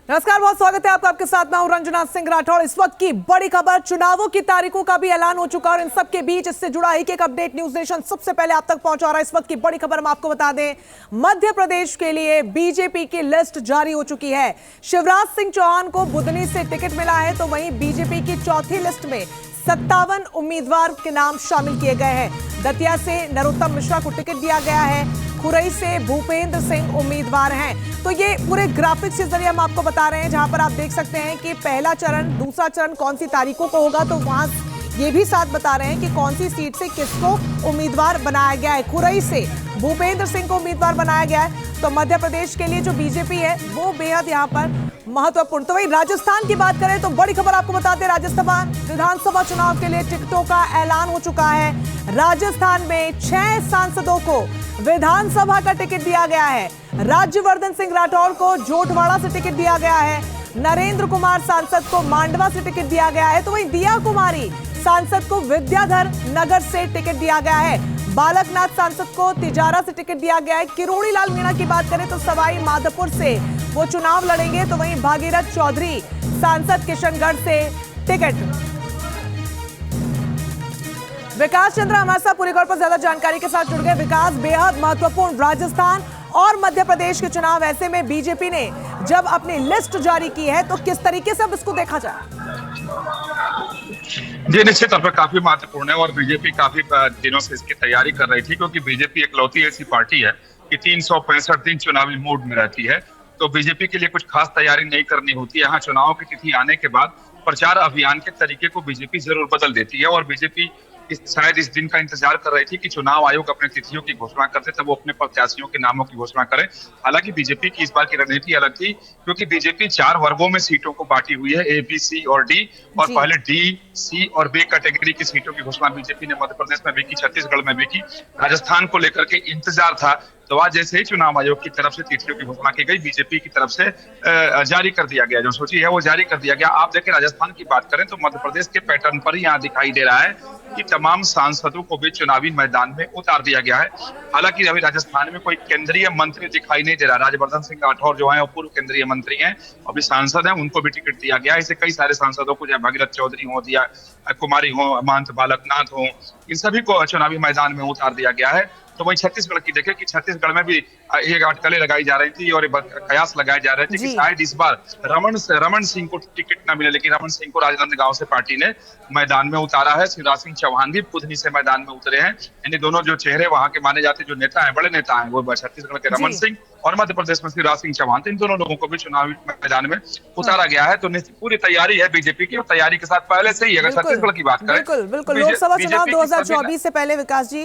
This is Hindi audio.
नमस्कार, बहुत स्वागत है आपका। आपके साथ मैं हूं रंजना सिंह राठौड़। इस वक्त की बड़ी खबर, चुनावों की तारीखों का भी ऐलान हो चुका है और इन सब के बीच इससे जुड़ा एक अपडेट न्यूज नेशन सबसे पहले आप तक पहुंचा रहा है। इस वक्त की बड़ी खबर हम आपको बता दें, मध्य प्रदेश के लिए बीजेपी की लिस्ट जारी हो चुकी है। शिवराज सिंह चौहान को बुदनी से टिकट मिला है, तो वहीं बीजेपी की चौथी लिस्ट में 57 उम्मीदवार के नाम शामिल किए गए हैं। दतिया से नरोत्तम मिश्रा को टिकट दिया गया है, खुरई से भूपेंद्र सिंह उम्मीदवार हैं। तो ये पूरे ग्राफिक्स के जरिए हम आपको बता रहे हैं, जहां पर आप देख सकते हैं कि पहला चरण, दूसरा चरण कौन सी तारीखों को होगा, तो वहां ये भी साथ बता रहे हैं कि कौन सी सीट से किसको उम्मीदवार बनाया गया है। खुरई से भूपेंद्र सिंह को उम्मीदवार बनाया गया है। तो मध्य प्रदेश के लिए जो बीजेपी है वो बेहद यहाँ पर महत्वपूर्ण। तो वही राजस्थान की बात करें तो बड़ी खबर आपको बताते हैं, राजस्थान विधानसभा चुनाव के लिए टिकटों का ऐलान हो चुका है। राजस्थान में 6 सांसदों को विधानसभा का टिकट दिया गया है। राज्यवर्धन सिंह राठौड़ को जोटवाड़ा से टिकट दिया गया है। नरेंद्र कुमार सांसद को मांडवा से टिकट दिया गया है। तो वहीं दिया कुमारी सांसद को विद्याधर नगर से टिकट दिया गया है। बालकनाथ सांसद को तिजारा से टिकट दिया गया है। किरोड़ी लाल मीणा की बात करें तो सवाई माधोपुर से वो चुनाव लड़ेंगे। तो वहीं भागीरथ चौधरी सांसद किशनगढ़ से टिकट। विकास चंद्र हमारे साथ पूरी खबर पर ज्यादा जानकारी के साथ जुड़ गए। विकास, बेहद महत्वपूर्ण राजस्थान और मध्य प्रदेश के चुनाव, ऐसे में बीजेपी ने जब अपनी लिस्ट जारी की है तो किस तरीके से अब इसको देखा जाए? जी, निश्चित तौर पर काफी महत्वपूर्ण है और बीजेपी काफी दिनों से इसकी तैयारी कर रही थी, क्योंकि बीजेपी इकलौती ऐसी पार्टी है कि 365 दिन चुनावी मूड में रहती है। तो बीजेपी के लिए कुछ खास तैयारी नहीं करनी होती। यहाँ चुनाव की तिथि आने के बाद प्रचार अभियान के तरीके को बीजेपी जरूर बदल देती है और बीजेपी शायद इस दिन का इंतजार कर रही थी कि चुनाव आयोग अपने तिथियों की घोषणा करते तब वो अपने प्रत्याशियों के नामों की घोषणा करे। हालांकि बीजेपी की इस बार की रणनीति अलग थी, क्योंकि बीजेपी 4 वर्गों में सीटों को बांटी हुई है, ए, बी, सी और डी। और पहले डी, सी और बी कैटेगरी की सीटों की घोषणा बीजेपी ने मध्य प्रदेश में भी की, छत्तीसगढ़ में भी की। राजस्थान को लेकर के इंतजार था। तो आज जैसे ही चुनाव आयोग की तरफ से तिथियों की घोषणा की गई, बीजेपी की तरफ से जारी कर दिया गया, जो सूची है वो जारी कर दिया गया। आप देखें, राजस्थान की बात करें तो मध्य प्रदेश के पैटर्न पर ही यहाँ दिखाई दे रहा है कि तमाम सांसदों को भी चुनावी मैदान में उतार दिया गया है। हालांकि अभी राजस्थान में कोई केंद्रीय मंत्री दिखाई नहीं दे रहा। राज्यवर्धन सिंह राठौड़ जो है वो पूर्व केंद्रीय मंत्री हैं, अभी सांसद हैं, उनको भी टिकट दिया गया है। ऐसे कई सारे सांसदों को, चाहे भागीरथ चौधरी हो, दिया कुमारी हो, महंत बालकनाथ हो, इन सभी को चुनावी मैदान में उतार दिया गया है। तो वहीं छत्तीसगढ़ की देखें कि छत्तीसगढ़ में भी ये अटकलें लगाई जा रही थी और कयास लगाए जा रहे थे कि शायद इस बार रमन सिंह को टिकट न मिले, लेकिन रमन सिंह को राजनांदगांव से पार्टी ने मैदान में उतारा है। शिवराज सिंह चौहान भी बुधनी से मैदान में उतरे हैं। यानी दोनों जो चेहरे वहां के माने जाते जो नेता हैं, बड़े नेता हैं, वो छत्तीसगढ़ के रमन सिंह और मध्य प्रदेश में शिवराज सिंह चौहान, इन दोनों लोगों को भी चुनावी मैदान में उतारा गया है। तो पूरी तैयारी है बीजेपी की और तैयारी के साथ पहले से ही, अगर छत्तीसगढ़ की बात करें, बिल्कुल लोकसभा चुनाव 2024 से पहले विकास जी